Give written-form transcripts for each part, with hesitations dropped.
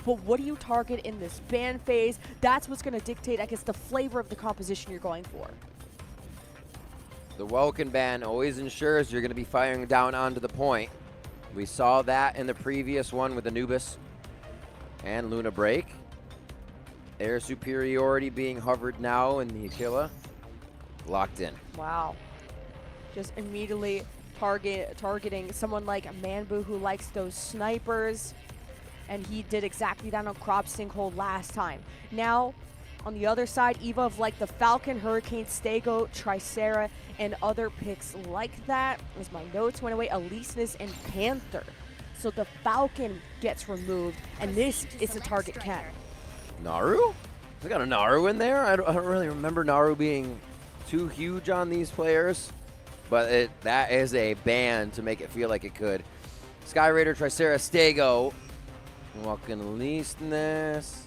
but what do you target in this ban phase? That's what's going to dictate, I guess, the flavor of the composition you're going for. The Welkin ban always ensures you're going to be firing down onto the point. We saw that in the previous one with Anubis and Luna Break. Air superiority being hovered now in the Aquila. Locked in. Wow. Just immediately targeting someone like Manbu who likes those snipers. And he did exactly that on Crop Sinkhole last time. Now, on the other side, EVA of like the Falcon, Hurricane, Stego, Tricera, and other picks like that. As my notes went away, Aleseness and Panther. So the Falcon gets removed, and this is the target Ken. Naru? We got a Naru in there? I don't really remember Naru being too huge on these players, but that is a ban to make it feel like it could. Sky Raider, Tricera, Stego. Welcome Aleseness.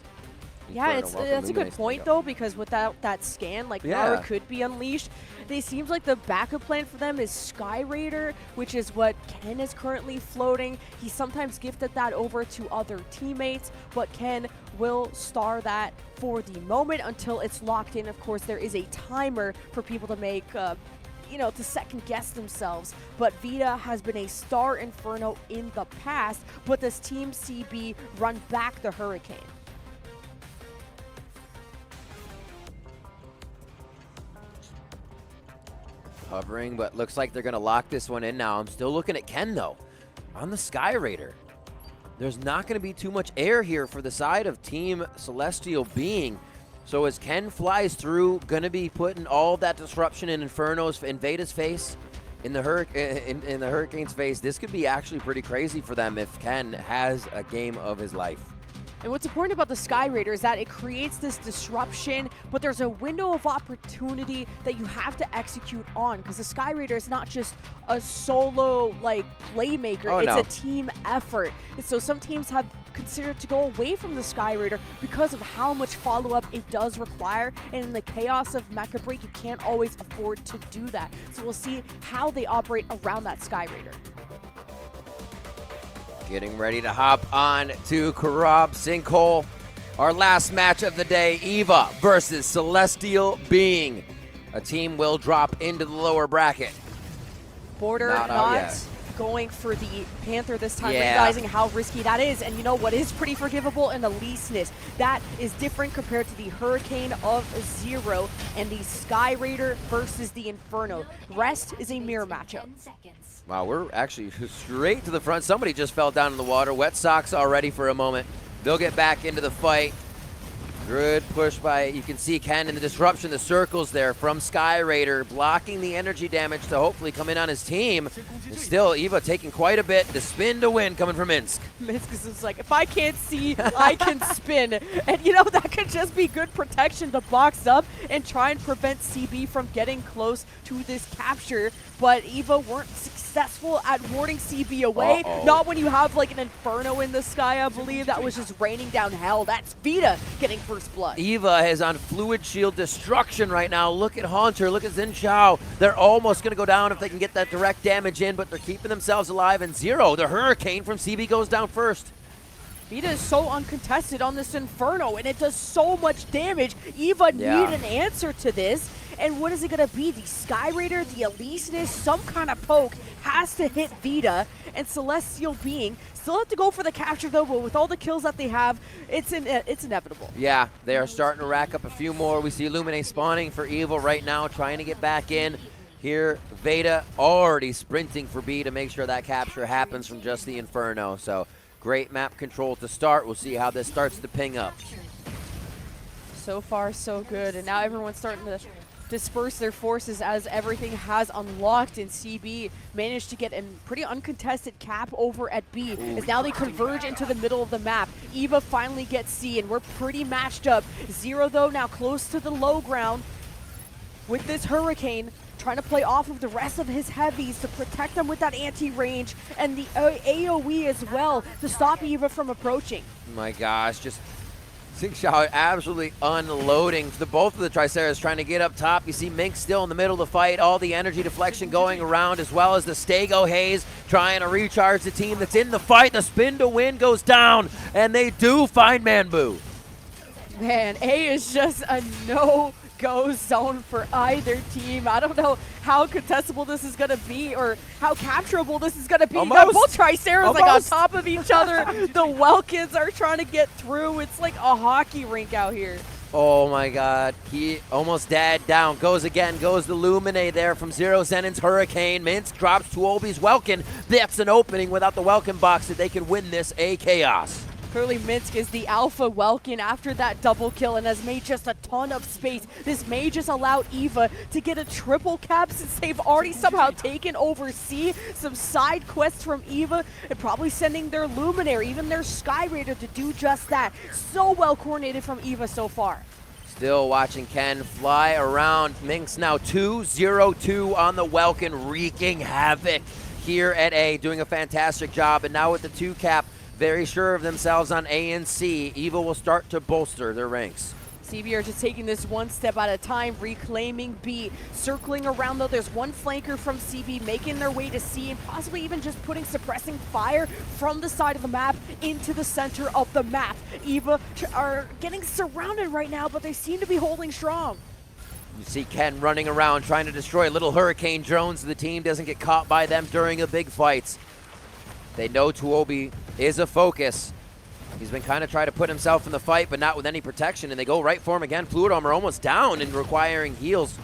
Yeah, that's a good point, though, because without that scan, like, Naru could be unleashed. It seems like the backup plan for them is Sky Raider, which is what Ken is currently floating. He sometimes gifted that over to other teammates, but Ken will star that for the moment until it's locked in. Of course, there is a timer for people to make to second guess themselves. But Vita has been a star Inferno in the past, but does Team CB run back the Hurricane? Hovering, but looks like they're going to lock this one in now. I'm still looking at Ken, though, on the Sky Raider. There's not going to be too much air here for the side of Team Celestial Being. So as Ken flies through, going to be putting all that disruption in Vada's face, in the Hurricane's face. This could be actually pretty crazy for them if Ken has a game of his life. And what's important about the Sky Raider is that it creates this disruption, but there's a window of opportunity that you have to execute on, because the Sky Raider is not just a solo playmaker, it's a team effort. And so some teams have considered to go away from the Sky Raider because of how much follow-up it does require, and in the chaos of Mecha Break, you can't always afford to do that. So we'll see how they operate around that Sky Raider. Getting ready to hop on to Karab Sinkhole. Our last match of the day, EVA versus Celestial Being. A team will drop into the lower bracket. Border not going for the Panther this time, realizing how risky that is. And you know what is pretty forgivable? An Aleseness. That is different compared to the Hurricane of Zero and the Sky Raider versus the Inferno. Rest is a mirror matchup. Wow, we're actually straight to the front. Somebody just fell down in the water. Wet socks already for a moment. They'll get back into the fight. Good push by, you can see Ken in the disruption, the circles there from Sky Raider, blocking the energy damage to hopefully come in on his team. And still, EVA taking quite a bit. The spin to win coming from Minsk. Minsk is like, if I can't see, I can spin. And that could just be good protection to box up and try and prevent CB from getting close to this capture. But EVA weren't successful at warding CB away. Not when you have like an Inferno in the sky, I believe. That was just raining down hell. That's Vita getting first blood. EVA is on Fluid Shield destruction right now. Look at Haunter, look at Zinchao. They're almost going to go down if they can get that direct damage in, but they're keeping themselves alive. And Zero, the Hurricane from CB, goes down first. Vita is so uncontested on this Inferno, and it does so much damage. EVA need an answer to this. And what is it going to be? The Sky Raider, the Aleseness, some kind of poke has to hit Vita, and Celestial Being still have to go for the capture, though, but with all the kills that they have, it's inevitable. Yeah, they are starting to rack up a few more. We see Illuminate spawning for Evil right now, trying to get back in. Here, Veda already sprinting for B to make sure that capture happens from just the Inferno. So, great map control to start. We'll see how this starts to ping up. So far, so good, and now everyone's starting to disperse their forces as everything has unlocked, and CB managed to get a pretty uncontested cap over at B. As now they converge into the middle of the map. EVA finally gets C, and we're pretty matched up. Zero, though, now close to the low ground with this Hurricane, trying to play off of the rest of his heavies to protect them with that anti-range, and the AoE as well to stop EVA from approaching. My gosh, just Xingqiao absolutely unloading both of the Triceras, trying to get up top. You see Mink still in the middle of the fight, all the energy deflection going around, as well as the Stego Haze trying to recharge the team that's in the fight. The spin to win goes down, and they do find Manbu. Man, A is just a no-go zone for either team. I don't know how contestable this is going to be or how capturable this is going to be. You got both Triceras like on top of each other. The Welkins are trying to get through. It's like a hockey rink out here. Oh my god, he almost dead down. Goes again, goes the Lumine there from Zero Zenin's Hurricane. Minsk drops Tuobi's Welkin. That's an opening without the Welkin box that they can win this A Chaos. Clearly Minsk is the alpha Welkin after that double kill and has made just a ton of space. This may just allow EVA to get a triple cap since they've already somehow taken over C. Some side quests from EVA and probably sending their Luminary, even their Sky Raider to do just that. So well coordinated from EVA so far. Still watching Ken fly around. Minx now 2-0-2 on the Welkin, wreaking havoc here at A, doing a fantastic job. And now with the 2 cap, very sure of themselves on A and C, EVA will start to bolster their ranks. CB are just taking this one step at a time, reclaiming B. Circling around though, there's one flanker from CB making their way to C and possibly even just putting suppressing fire from the side of the map into the center of the map. EVA are getting surrounded right now, but they seem to be holding strong. You see Ken running around trying to destroy little hurricane drones so the team doesn't get caught by them during the big fights. They know Tuobi is a focus. He's been kind of trying to put himself in the fight, but not with any protection, and they go right for him again. Fluid Armor almost down and requiring heals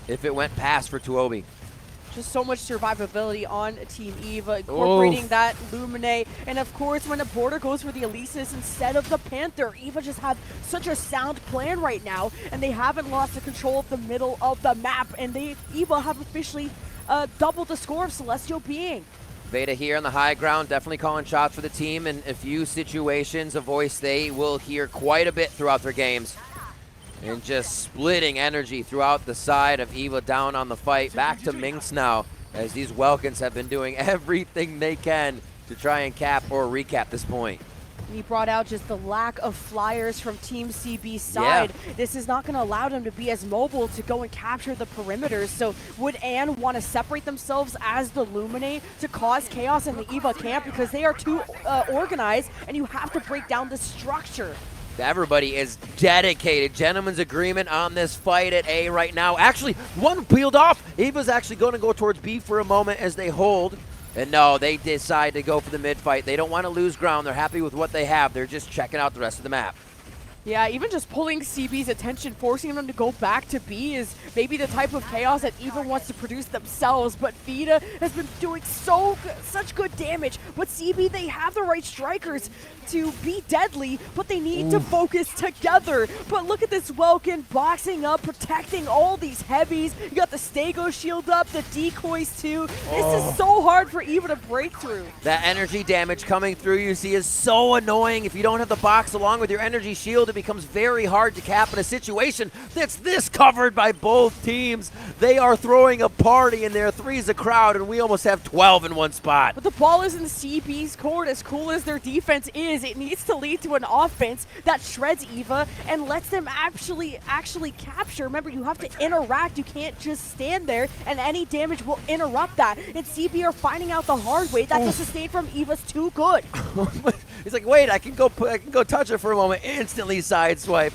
if it went past for Tuobi. Just so much survivability on Team EVA, incorporating that Lumine. And of course, when a border goes for the Elysis instead of the Panther, EVA just have such a sound plan right now, and they haven't lost the control of the middle of the map, and EVA have officially doubled the score of Celestial Being. Veda here on the high ground, definitely calling shots for the team in a few situations, a voice they will hear quite a bit throughout their games. And just splitting energy throughout the side of EVA down on the fight. Back to Minx now, as these Welkins have been doing everything they can to try and cap or recap this point. He brought out just the lack of flyers from Team CB's side. Yeah. This is not going to allow them to be as mobile to go and capture the perimeters. So would Ann want to separate themselves as the Lumine to cause chaos in the EVA camp because they are too organized and you have to break down the structure? Everybody is dedicated. Gentleman's agreement on this fight at A right now. Actually, one peeled off. EVA's actually going to go towards B for a moment as they hold. And no, they decide to go for the mid-fight. They don't want to lose ground. They're happy with what they have. They're just checking out the rest of the map. Yeah, even just pulling CB's attention, forcing them to go back to B is maybe the type of chaos that EVA wants to produce themselves. But Vita has been doing such good damage. But CB, they have the right strikers to be deadly, but they need to focus together. But look at this Welkin boxing up, protecting all these heavies. You got the Stego shield up, the decoys too. This is so hard for EVA to break through. That energy damage coming through, you see, is so annoying. If you don't have the box along with your energy shield, it becomes very hard to cap in a situation that's this covered by both teams. They are throwing a party in there. 3's a crowd, and we almost have 12 in one spot. But the ball is in CB's court. As cool as their defense is, it needs to lead to an offense that shreds EVA and lets them actually capture. Remember, you have to interact. You can't just stand there, and any damage will interrupt that. And CB are finding out the hard way that the sustain from EVA's too good. He's like, wait, I can go touch it for a moment. Instantly sideswipe.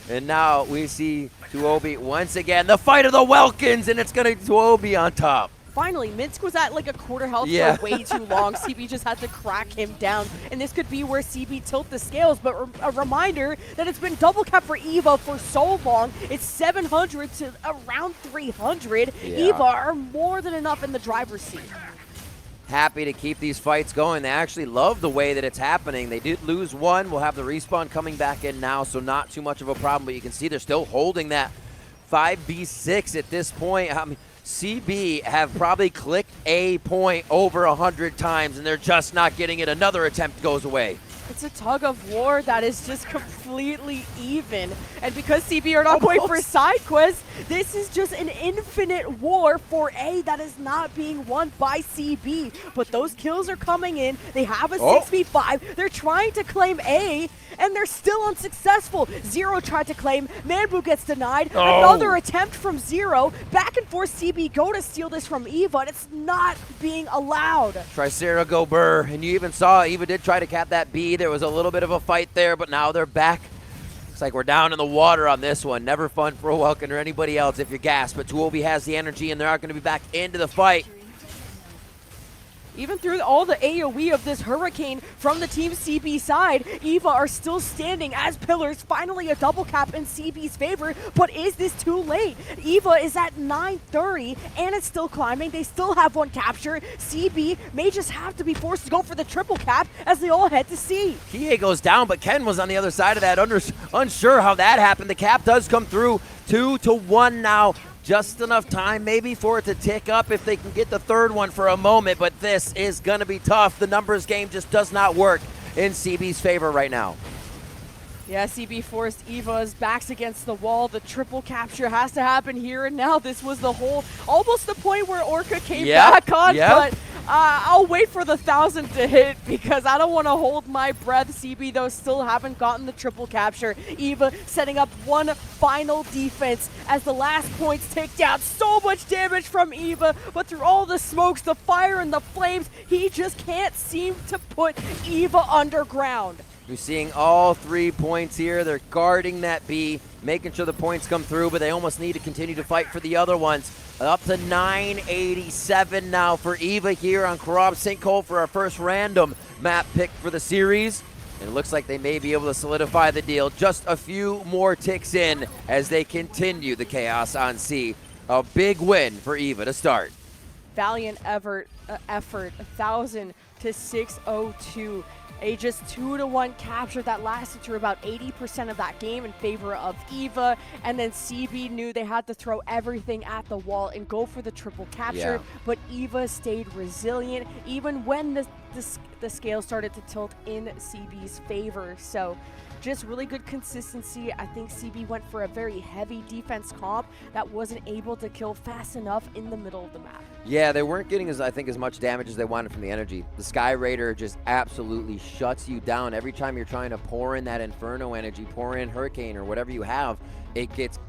And now we see Tuobi once again. The fight of the Welkins, and it's going to Tuobi on top. Finally, Minsk was at like a quarter health for way too long. CB just had to crack him down. And this could be where CB tilt the scales. But a reminder that it's been double cap for EVA for so long. It's 700 to around 300. EVA are more than enough in the driver's seat. Happy to keep these fights going. They actually love the way that it's happening. They did lose one. We'll have the respawn coming back in now, so not too much of a problem. But you can see they're still holding that 5v6 at this point. I mean, CB have probably clicked a point over 100 times, and they're just not getting it. Another attempt goes away. It's a tug of war that is just completely even. And because CB are not going for side quests, this is just an infinite war for A that is not being won by CB. But those kills are coming in. They have a 6v5. They're trying to claim A, and they're still unsuccessful. Zero tried to claim. Manbu gets denied. Another attempt from Zero. Back and forth, CB go to steal this from EVA, and it's not being allowed. Tricera go burr, and you even saw EVA did try to cap that B. There was a little bit of a fight there, but now they're back. Looks like we're down in the water on this one. Never fun for Welkin or anybody else if you're gassed, but Tuobi has the energy, and they're going to be back into the fight. Even through all the AoE of this Hurricane from the Team CB side, EVA are still standing as pillars. Finally a double cap in CB's favor, but is this too late? EVA is at 930 and it's still climbing. They still have one capture. CB may just have to be forced to go for the triple cap as they all head to C. Kie goes down, but Ken was on the other side of that, unsure how that happened. The cap does come through, 2-1 now. Just enough time maybe for it to tick up if they can get the third one for a moment, but this is going to be tough. The numbers game just does not work in CB's favor right now. Yeah, CB forced EVA's backs against the wall. The triple capture has to happen here and now. This was the whole, almost the point where Orca came back on, but I'll wait for the 1,000 to hit because I don't want to hold my breath. CB, though, still haven't gotten the triple capture. EVA setting up one final defense as the last points tick down. So much damage from EVA, but through all the smokes, the fire, and the flames, he just can't seem to put EVA underground. You're seeing all 3 points here. They're guarding that B, making sure the points come through, but they almost need to continue to fight for the other ones. Up to 987 now for EVA here on Karab Sinkhole for our first random map pick for the series. And it looks like they may be able to solidify the deal. Just a few more ticks in as they continue the chaos on C. A big win for EVA to start. Valiant effort, 1,000 to 602. A just 2-1 capture that lasted through about 80% of that game in favor of EVA, and then CB knew they had to throw everything at the wall and go for the triple capture, but EVA stayed resilient even when the scale started to tilt in CB's favor. So just really good consistency. I think CB went for a very heavy defense comp that wasn't able to kill fast enough in the middle of the map. Yeah, they weren't getting, as much damage as they wanted from the energy. The Sky Raider just absolutely shuts you down. Every time you're trying to pour in that Inferno energy, pour in Hurricane or whatever you have, it gets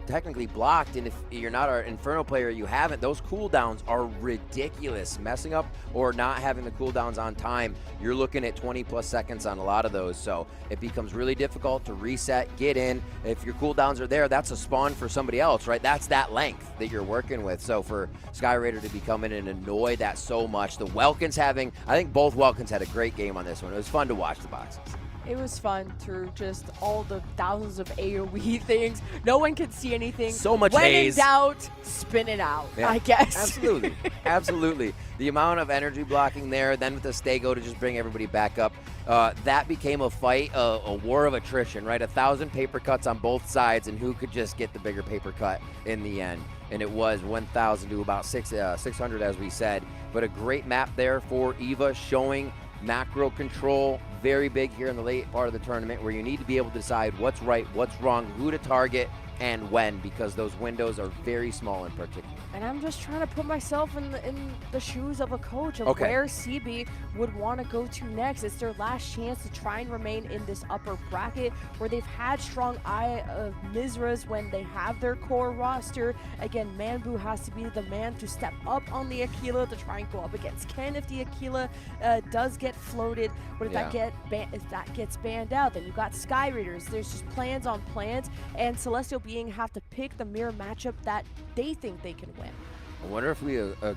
technically blocked, and if you're not an Inferno player, you haven't, those cooldowns are ridiculous. Messing up or not having the cooldowns on time, you're looking at 20 plus seconds on a lot of those, so it becomes really difficult to reset, get in. If your cooldowns are there, that's a spawn for somebody else, right? That's that length that you're working with. So for Sky Raider to be coming in and annoy that so much, the Welkins having, I think both Welkins had a great game on this one. It was fun to watch the boxes. It was fun through just all the thousands of AoE things. No one could see anything. So much when haze. When in doubt, spin it out, I guess. Absolutely. Absolutely. The amount of energy blocking there, then with the Stego to just bring everybody back up, that became a fight, a war of attrition, right? 1,000 paper cuts on both sides, and who could just get the bigger paper cut in the end. And it was 1,000 to about 600, as we said. But a great map there for EVA, showing macro control, very big here in the late part of the tournament, where you need to be able to decide what's right, what's wrong, who to target, and when, because those windows are very small in particular. And I'm just trying to put myself in the shoes of a coach of where CB would want to go to next. It's their last chance to try and remain in this upper bracket where they've had strong eye of Mizra's when they have their core roster. Again, Manbu has to be the man to step up on the Aquila to try and go up against Ken if the Aquila does get floated. But if that gets banned out, then you've got Sky Raiders. There's just plans on plans, and Celestial Being have to pick the mirror matchup that they think they can win. I wonder if we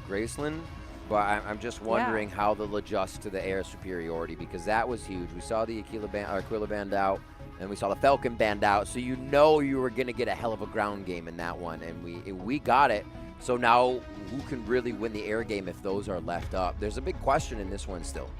Graceland, but I'm just wondering how they'll adjust to the air superiority, because that was huge. We saw the Aquila banned out, and we saw the Falcon banned out, so you know you were going to get a hell of a ground game in that one, and we got it. So now who can really win the air game if those are left up? There's a big question in this one still.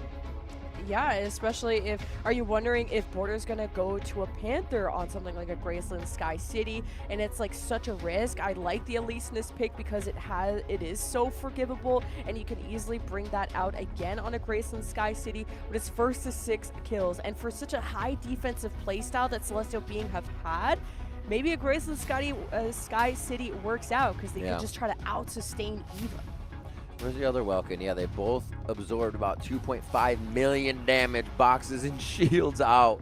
Yeah, especially are you wondering if Border's gonna go to a Panther on something like a Graceland Sky City, and it's like such a risk. I like the Elysinus pick because it is so forgivable, and you can easily bring that out again on a Graceland Sky City with its first to 6 kills, and for such a high defensive playstyle that Celestial Being have had, maybe a Graceland Sky City works out because they can just try to out-sustain EVA. Where's the other Welkin? Yeah, they both absorbed about 2.5 million damage, boxes and shields out.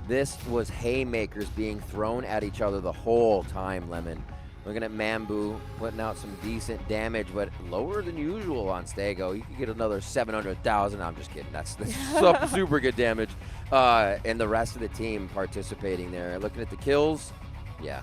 This was haymakers being thrown at each other the whole time, Lemon. Looking at Mambu, putting out some decent damage, but lower than usual on Stego. You could get another 700,000. I'm just kidding. That's super good damage. And the rest of the team participating there. Looking at the kills, yeah,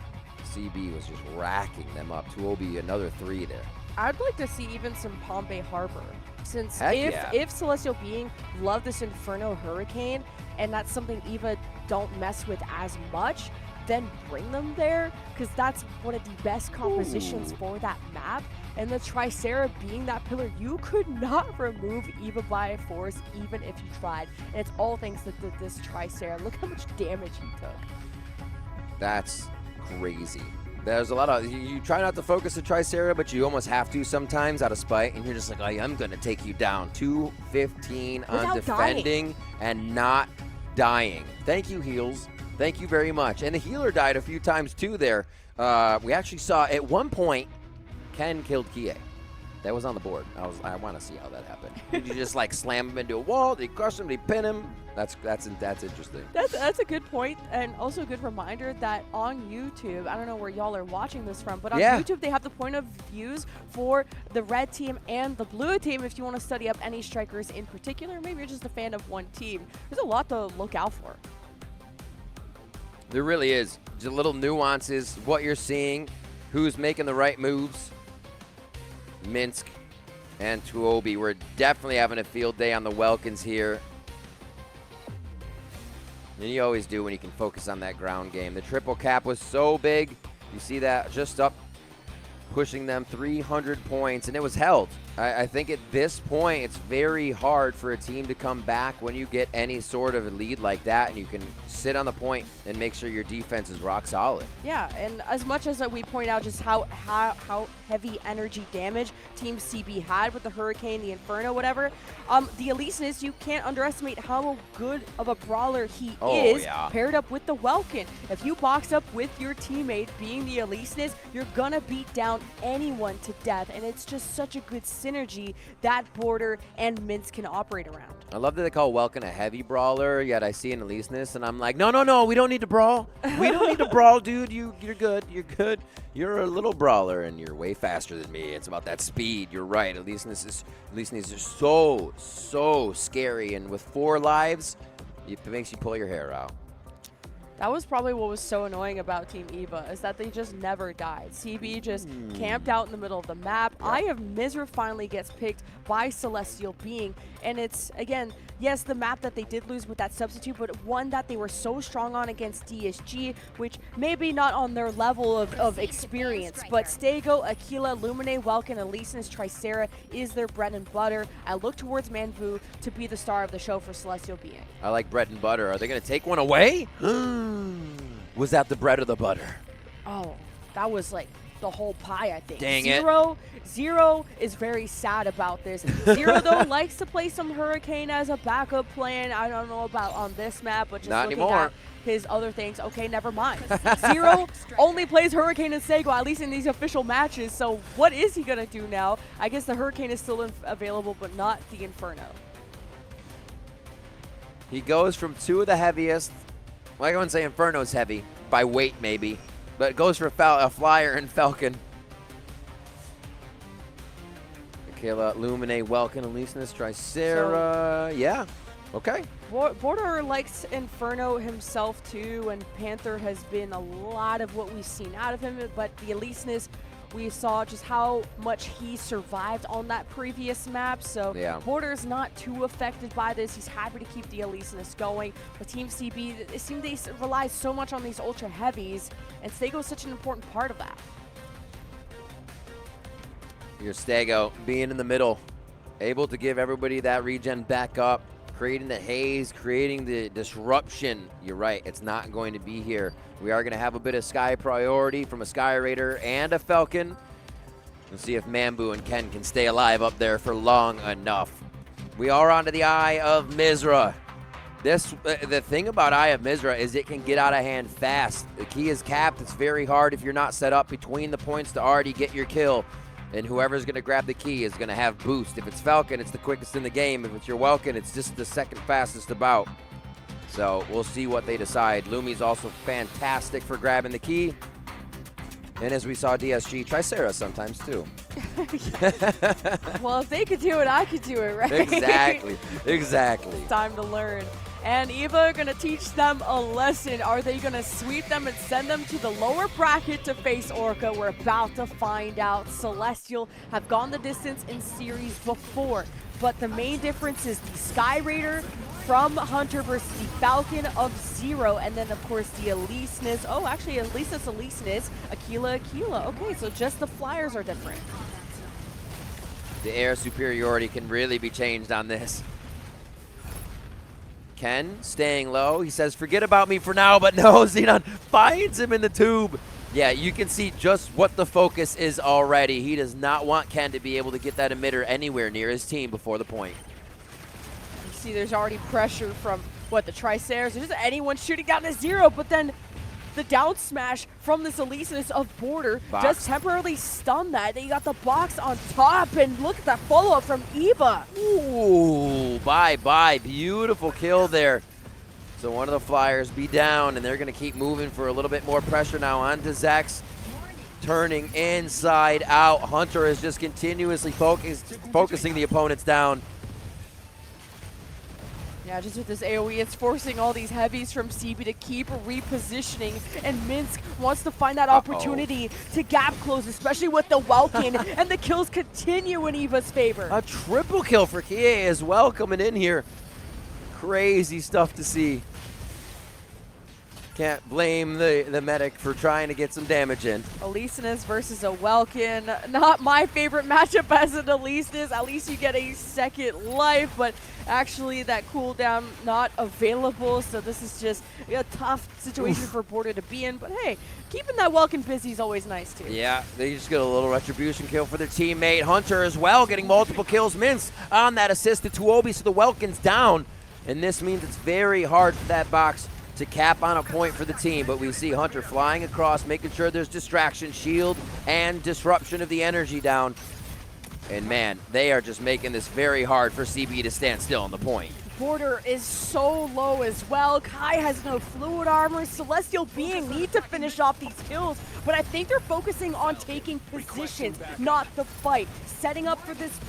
CB was just racking them up. Tuobi, another 3 there. I'd like to see even some Pompey Harbor, since if Celestial Being love this Inferno Hurricane, and that's something EVA don't mess with as much, then bring them there, because that's one of the best compositions for that map. And the Tricera being that pillar, you could not remove EVA by force even if you tried. And it's all thanks to this Tricera. Look how much damage he took. That's crazy. There's a lot of, you try not to focus the Tricera, but you almost have to sometimes out of spite, and you're just like, I am going to take you down. 215 on defending and not dying. Thank you, heals. Thank you very much. And the healer died a few times too there. We actually saw at one point, Ken killed Kie. That was on the board. I want to see how that happened. Did you just like slam him into a wall? Did you crush him? Did you pin him? That's interesting. That's a good point, and also a good reminder that on YouTube, I don't know where y'all are watching this from, but on YouTube they have the point of views for the red team and the blue team. If you want to study up any strikers in particular, maybe you're just a fan of one team. There's a lot to look out for. There really is. Just little nuances, what you're seeing, who's making the right moves. Minsk and Tuobi, we're definitely having a field day on the Welkins here. And you always do when you can focus on that ground game. The triple cap was so big. You see that just up, pushing them 300 points, and it was held. I think at this point, it's very hard for a team to come back when you get any sort of a lead like that, and you can sit on the point and make sure your defense is rock solid. Yeah, and as much as we point out just how heavy energy damage Team CB had with the Hurricane, the Inferno, whatever, the Elysinus, you can't underestimate how good of a brawler he is paired up with the Welkin. If you box up with your teammate being the Elysinus, you're gonna beat down anyone to death, and it's just such a good synergy that Border and Minsk can operate around. I love that they call Welkin a heavy brawler, yet I see an Elysinus, and I'm like, no, we don't need to brawl. We don't need to brawl, dude. You're good. You're good. You're a little brawler, and you're way faster than me. It's about that speed. You're right. Elysinus is so scary, and with 4 lives, it makes you pull your hair out. That was probably what was so annoying about Team EVA, is that they just never died. CB just camped out in the middle of the map. Eye of Misery finally gets picked by Celestial Being, and it's, again, yes, the map that they did lose with that substitute, but one that they were so strong on against DSG, which maybe not on their level of experience, but Stego, Aquila, Lumine, Welkin, Elysinus, Tricera is their bread and butter. I look towards Manvu to be the star of the show for Celestial Being. I like bread and butter. Are they going to take one away? Was that the bread or the butter? Oh, that was like the whole pie, I think. Dang Zero is very sad about this. Zero, though, likes to play some Hurricane as a backup plan. I don't know about on this map, but just not looking anymore. at his other things. Okay, never mind. Zero only plays Hurricane and Sego, at least in these official matches. So what is he going to do now? I guess the Hurricane is still available, but not the Inferno. He goes from 2 of the heaviest. Well, I wouldn't say Inferno's heavy, by weight maybe, but it goes for a Flyer and Falcon. Aquila, Lumine, Welkin, Elysinus, Tricera. Yeah, okay. Border likes Inferno himself too, and Panther has been a lot of what we've seen out of him, but the Elysinus, we saw just how much he survived on that previous map, so Border's not too affected by this. He's happy to keep the Elysinus going. But Team CB, it seems they rely so much on these ultra heavies, and Stego is such an important part of that. Your Stego being in the middle, able to give everybody that regen back up, creating the haze, creating the disruption. You're right, it's not going to be here. We are going to have a bit of Sky priority from a Sky Raider and a Falcon. We'll see if Mambu and Ken can stay alive up there for long enough. We are onto the Eye of Mizra. The thing about Eye of Mizra is it can get out of hand fast. The key is capped. It's very hard if you're not set up between the points to already get your kill. And whoever's going to grab the key is going to have boost. If it's Falcon, it's the quickest in the game. If it's your Welkin, it's just the second fastest about. So we'll see what they decide. Lumi's also fantastic for grabbing the key. And as we saw DSG, Tricera sometimes too. Well, if they could do it, I could do it, right? Exactly, exactly. It's time to learn. And EVA are going to teach them a lesson. Are they going to sweep them and send them to the lower bracket to face Orca? We're about to find out. Celestial have gone the distance in series before, but the main difference is the Sky Raider from Hunter versus the Falcon of Zero, and then of course the Eliseness. Oh, actually, Eliseness, Aquila. Okay, so just the flyers are different. The air superiority can really be changed on this. Ken staying low. He says, forget about me for now, but no, Xenon finds him in the tube. Yeah, you can see just what the focus is already. He does not want Ken to be able to get that emitter anywhere near his team before the point. You see there's already pressure from, what, the Triceratops? There's anyone shooting down to Zero, but then the down smash from this Eliseness of Border just temporarily stunned that. Then you got the box on top, and look at that follow-up from EVA. Ooh, bye-bye. Beautiful kill there. So one of the flyers be down, and they're going to keep moving for a little bit more pressure now onto Zex. Turning inside out. Hunter is just continuously focusing the opponents down. Yeah, just with this AoE, it's forcing all these heavies from CB to keep repositioning, and Minsk wants to find that opportunity to gap close, especially with the Welkin, and the kills continue in EVA's favor. A triple kill for Kie as well coming in here. Crazy stuff to see. Can't blame the medic for trying to get some damage in. Eliseness versus a Welkin. Not my favorite matchup as an Eliseness. At least you get a second life, but actually that cooldown not available. So this is just a tough situation for Border to be in. But hey, keeping that Welkin busy is always nice too. Yeah, they just get a little retribution kill for their teammate. Hunter as well getting multiple kills. Minsk on that assist to Tuobi, so the Welkin's down. And this means it's very hard for that box to cap on a point for the team, but we see Hunter flying across, making sure there's distraction, shield, and disruption of the energy down. And man, they are just making this very hard for CB to stand still on the point. Border is so low as well. Kai has no fluid armor. Celestial Being need to finish off these kills, but I think they're focusing on taking positions, not the fight. Setting up for this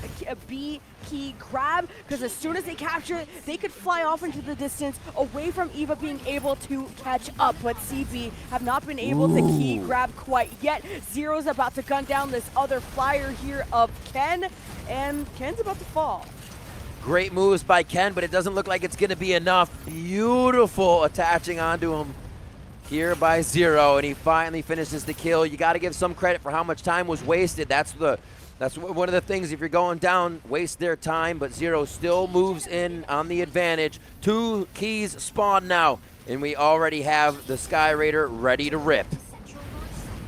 B key grab, because as soon as they capture it, they could fly off into the distance away from EVA being able to catch up, but CB have not been able to key grab quite yet. Zero's about to gun down this other flyer here of Ken, and Ken's about to fall. Great moves by Ken, but it doesn't look like it's going to be enough. Beautiful attaching onto him here by Zero, and he finally finishes the kill. You got to give some credit for how much time was wasted. That's one of the things, if you're going down, waste their time, but Zero still moves in on the advantage. 2 keys spawn now, and we already have the Sky Raider ready to rip.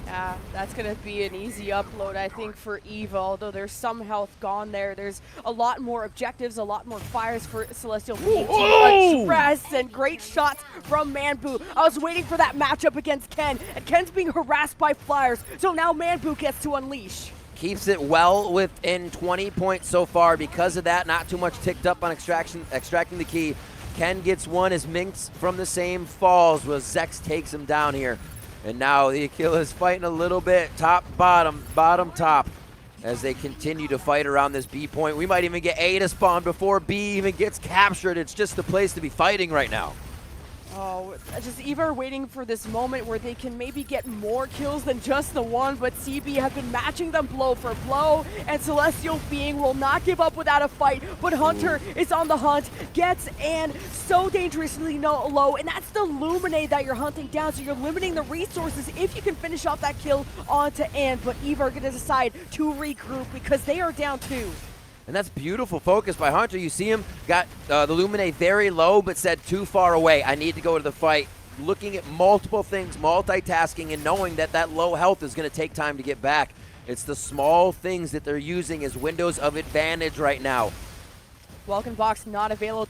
Yeah, that's going to be an easy upload, I think, for EVA, although there's some health gone there. There's a lot more objectives, a lot more fires for Celestial Being to address, and great shots from Manbu. I was waiting for that matchup against Ken, and Ken's being harassed by flyers, so now Manbu gets to unleash. Keeps it well within 20 points so far. Because of that, not too much ticked up on extracting the key. Ken gets one as Minx from the same falls, where Zex takes him down here. And now the Aquila's fighting a little bit, top, bottom, top, as they continue to fight around this B point. We might even get A to spawn before B even gets captured. It's just the place to be fighting right now. Oh, just EVA are waiting for this moment where they can maybe get more kills than just the one, but CB have been matching them blow for blow, and Celestial Being will not give up without a fight, but Hunter is on the hunt, gets Ann so dangerously low, and that's the Luminate that you're hunting down, so you're limiting the resources if you can finish off that kill onto Ann, but EVA are going to decide to regroup because they are down 2. And that's beautiful focus by Hunter. You see him got the Lumine very low, but said too far away. I need to go to the fight. Looking at multiple things, multitasking, and knowing that that low health is going to take time to get back. It's the small things that they're using as windows of advantage right now. Welkin Box not available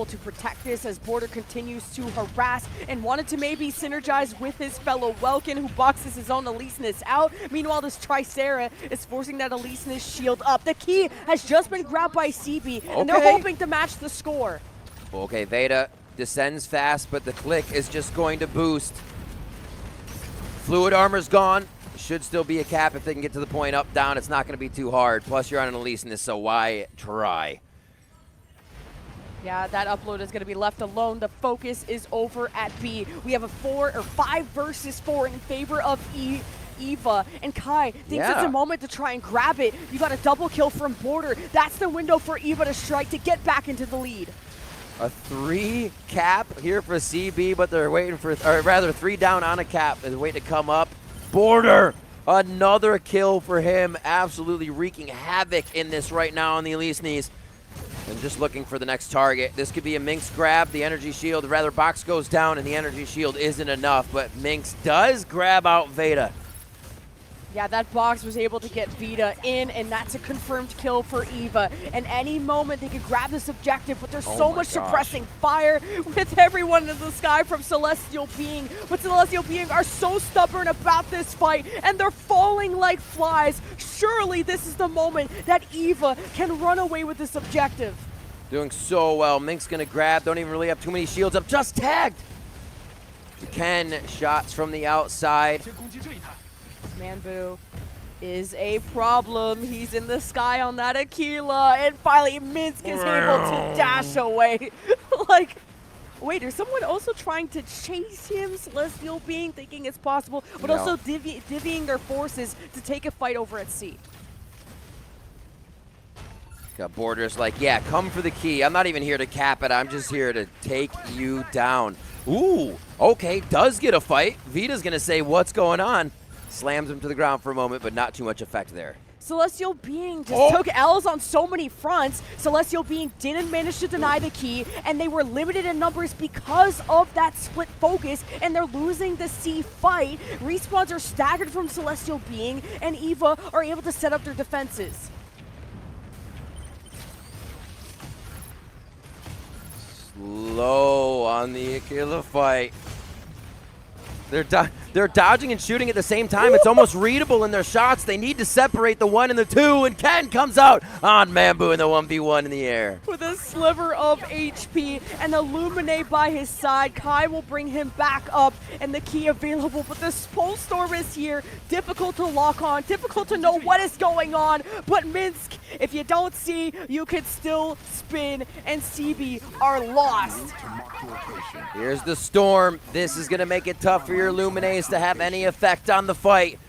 to protect this as Border continues to harass and wanted to maybe synergize with his fellow Welkin, who boxes his own Elysinus out. Meanwhile, this Tricera is forcing that Elysinus shield up. The key has just been grabbed by CB, and they're hoping to match the score. Okay, Veda descends fast, but the click is just going to boost. Fluid armor's gone. Should still be a cap if they can get to the point. Up, down, it's not going to be too hard. Plus, you're on an Elysinus, so why try? Yeah, that upload is going to be left alone. The focus is over at B. We have a 5 versus 4 in favor of EVA. And Kai thinks it's a moment to try and grab it. You got a double kill from Border. That's the window for EVA to strike to get back into the lead. A 3 cap here for CB, but they're waiting for, or rather 3 down on a cap. They're waiting to come up. Border, another kill for him. Absolutely wreaking havoc in this right now on the Elysinus. And just looking for the next target. This could be a Minx grab. The energy shield, rather box goes down and the energy shield isn't enough, but Minx does grab out Veda. Yeah, that box was able to get Veda in, and that's a confirmed kill for EVA. And any moment they could grab this objective, but there's so much suppressing fire with everyone in the sky from Celestial Being. But Celestial Being are so stubborn about this fight, and they're falling like flies. Surely this is the moment that EVA can run away with this objective. Doing so well. Minx gonna grab, don't even really have too many shields up, just tagged! Ken, shots from the outside. Manbu is a problem. He's in the sky on that Aquila, and finally Minsk is able to dash away. Like, wait, is someone also trying to chase him? Celestial Being thinking it's possible, but also divvying their forces to take a fight over at C. Got Borders like, yeah, come for the key. I'm not even here to cap it. I'm just here to take you down. Ooh, okay, does get a fight. Vita's gonna say, what's going on? Slams him to the ground for a moment, but not too much effect there. Celestial Being just took L's on so many fronts. Celestial Being didn't manage to deny the key, and they were limited in numbers because of that split focus, and they're losing the C fight. Respawns are staggered from Celestial Being, and EVA are able to set up their defenses. Slow on the Aquila fight. They're dodging and shooting at the same time. It's almost readable in their shots. They need to separate the 1 and the 2, and Ken comes out on Mambu in the 1v1 in the air. With a sliver of HP and a Lumine by his side, Kai will bring him back up and the key available, but the Pulse Storm is here. Difficult to lock on, difficult to know what is going on, but Minsk, if you don't see, you can still spin, and CB are lost. Here's the Storm. This is going to make it tough for your Lumines to have any effect on the fight.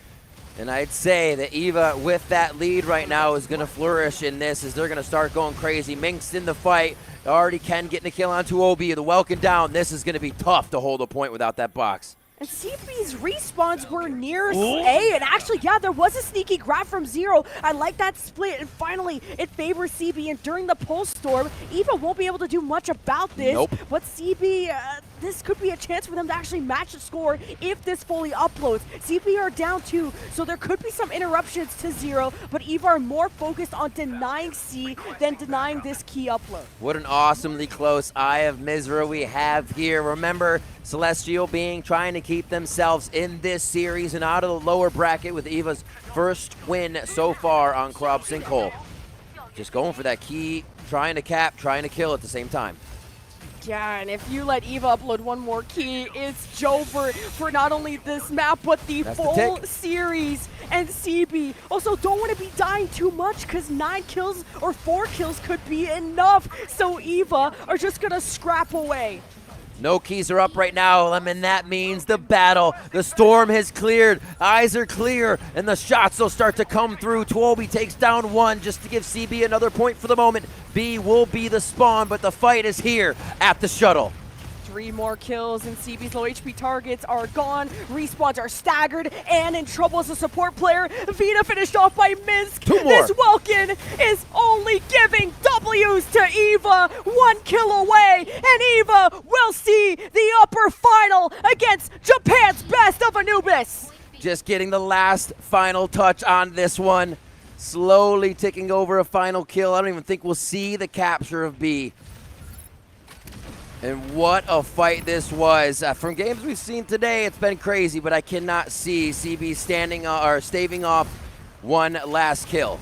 And I'd say that EVA, with that lead right now, is going to flourish in this as they're going to start going crazy. Minx in the fight. Already Ken getting a kill onto OB. The Welkin down. This is going to be tough to hold a point without that box. And CB's respawns were near A, and actually, yeah, there was a sneaky grab from Zero. I like that split, and finally, it favors CB, and during the Pulse Storm, EVA won't be able to do much about this, but CB, this could be a chance for them to actually match the score if this fully uploads. CB are down 2, so there could be some interruptions to Zero, but EVA are more focused on denying C than denying this key upload. What an awesomely close Eye of Mizra we have here. Remember, Celestial Being trying to keep themselves in this series and out of the lower bracket with EVA's first win so far on Krob Sinkhole. Just going for that key, trying to cap, trying to kill at the same time. Yeah, and if you let EVA upload one more key, it's Jover for not only this map, but the full series. And CB also don't want to be dying too much because 9 kills or 4 kills could be enough. So EVA are just going to scrap away. No keys are up right now, and that means the battle. The Storm has cleared, eyes are clear, and the shots will start to come through. Twobi takes down 1 just to give CB another point for the moment. B will be the spawn, but the fight is here at the shuttle. 3 more kills and CB's low HP targets are gone. Respawns are staggered and in trouble as a support player. Vita finished off by Minsk. 2 more. This Welkin is only giving W's to EVA. 1 kill away, and EVA will see the upper final against Japan's best of Anubis. Just getting the last final touch on this one. Slowly ticking over a final kill. I don't even think we'll see the capture of B. And what a fight this was. From games we've seen today, it's been crazy, but I cannot see CB staving off one last kill.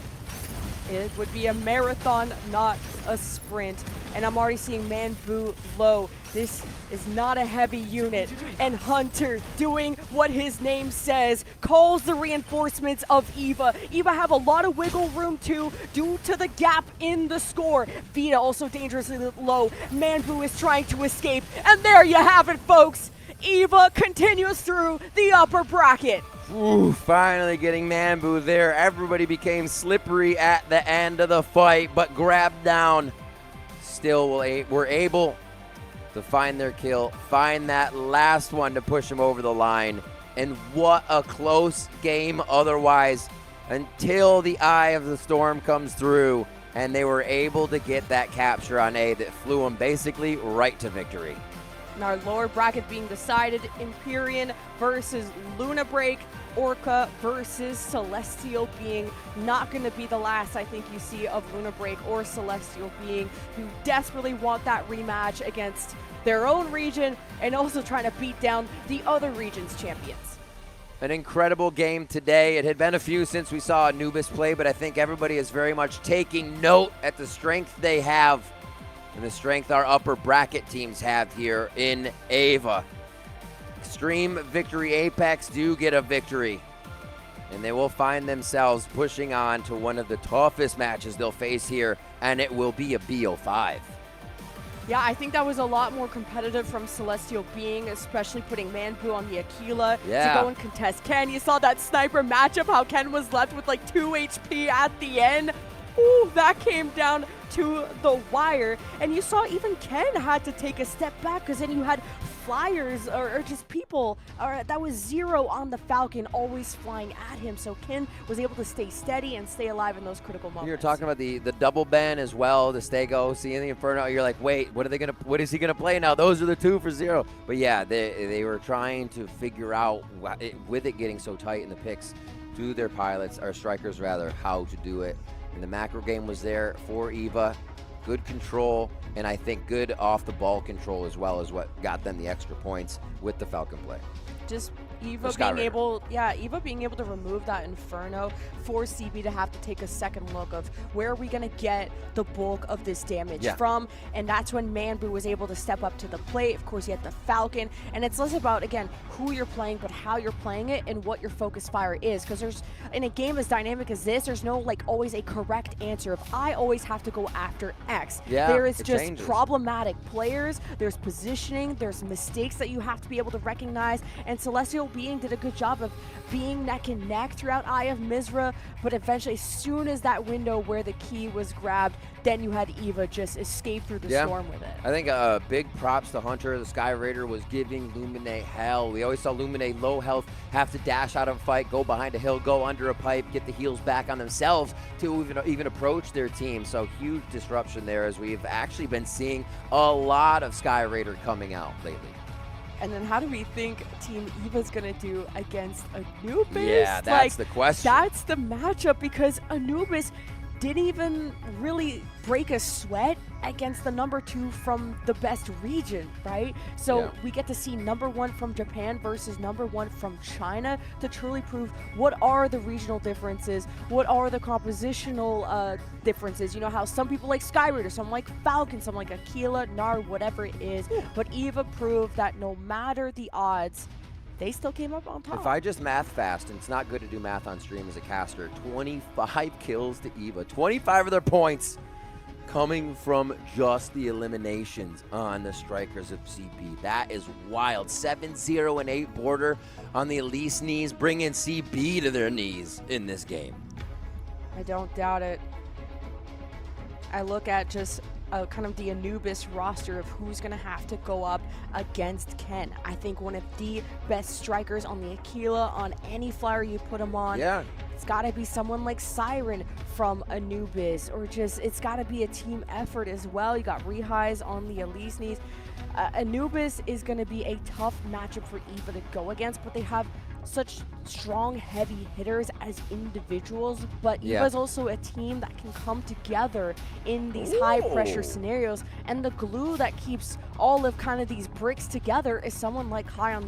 It would be a marathon, not a sprint. And I'm already seeing Manbu low. This is not a heavy unit. And Hunter, doing what his name says, calls the reinforcements of EVA. EVA have a lot of wiggle room too, due to the gap in the score. Vita also dangerously low. Manbu is trying to escape. And there you have it, folks. EVA continues through the upper bracket. Ooh, finally getting Manbu there. Everybody became slippery at the end of the fight, but grabbed down. Still were able to find their kill, find that last one to push them over the line. And what a close game otherwise, until the eye of the storm comes through and they were able to get that capture on A that flew them basically right to victory. In our lower bracket being decided, Empyrean versus Luna Break, Orca versus Celestial being not going to be the last I think you see of Luna Break or Celestial being, who desperately want that rematch against their own region and also trying to beat down the other region's champions. An incredible game today. It had been a few since we saw Anubis play, but I think everybody is very much taking note at the strength they have and the strength our upper bracket teams have here in EVA. Extreme Victory Apex do get a victory, and they will find themselves pushing on to one of the toughest matches they'll face here, and it will be a BO5. Yeah, I think that was a lot more competitive from Celestial being, especially putting Manbu on the Aquila to go and contest Ken. You saw that sniper matchup, how Ken was left with like 2 HP at the end. Ooh, that came down to the wire. And you saw even Ken had to take a step back because then you had flyers or just people that was 0 on the Falcon always flying at him. So Ken was able to stay steady and stay alive in those critical moments. You're talking about the double bend as well, the Stego, seeing the Inferno. You're like, wait, what is he gonna play now? Those are the 2 for 0. But yeah, they were trying to figure out, with it getting so tight in the picks, to their pilots, or strikers rather, how to do it. And the macro game was there for EVA. Good control, and I think good off-the-ball control as well is what got them the extra points with the Falcon play. Just EVA being able, EVA being able to remove that Inferno, for CB to have to take a second look of where are we going to get the bulk of this damage from, and that's when Manbu was able to step up to the plate. Of course, he had the Falcon, and it's less about, again, who you're playing, but how you're playing it and what your focus fire is, because there's, in a game as dynamic as this, there's no, like, always a correct answer of I always have to go after X. There is just problematic players, there's positioning, there's mistakes that you have to be able to recognize, and Celestial being did a good job of being neck and neck throughout Eye of Mizra, but eventually as soon as that window where the key was grabbed, then you had EVA just escape through the storm with it. I think big props to Hunter. The Sky Raider was giving Lumine hell. We always saw Lumine low health have to dash out of a fight, go behind a hill, go under a pipe, get the heals back on themselves to even approach their team. So huge disruption there, as we've actually been seeing a lot of Sky Raider coming out lately. And then how do we think Team EVA's going to do against Anubis? Yeah, that's the question. That's the matchup, because Anubis didn't even really break a sweat against the number 2 from the best region, right? So we get to see number 1 from Japan versus number 1 from China to truly prove what are the regional differences, what are the compositional differences. You know how some people like Sky Raider, some like Falcon, some like Aquila, Nar, whatever it is. But EVA proved that no matter the odds, they still came up on top. If I just math fast, and it's not good to do math on stream as a caster, 25 kills to EVA, 25 of their points coming from just the eliminations on the strikers of CB. That is wild. 7-0 and 8 border on the Elise knees, bringing CB to their knees in this game. I don't doubt it. I look at just kind of the Anubis roster of who's going to have to go up against Ken. I think one of the best strikers on the Aquila, on any flyer you put him on. Yeah. It's got to be someone like Siren from Anubis, or just it's got to be a team effort as well. You got Rehais on the Elise. Anubis is going to be a tough matchup for EVA to go against, but they have such strong, heavy hitters as individuals, but EVA is also a team that can come together in these high-pressure scenarios, and the glue that keeps all of kind of these bricks together is someone like High on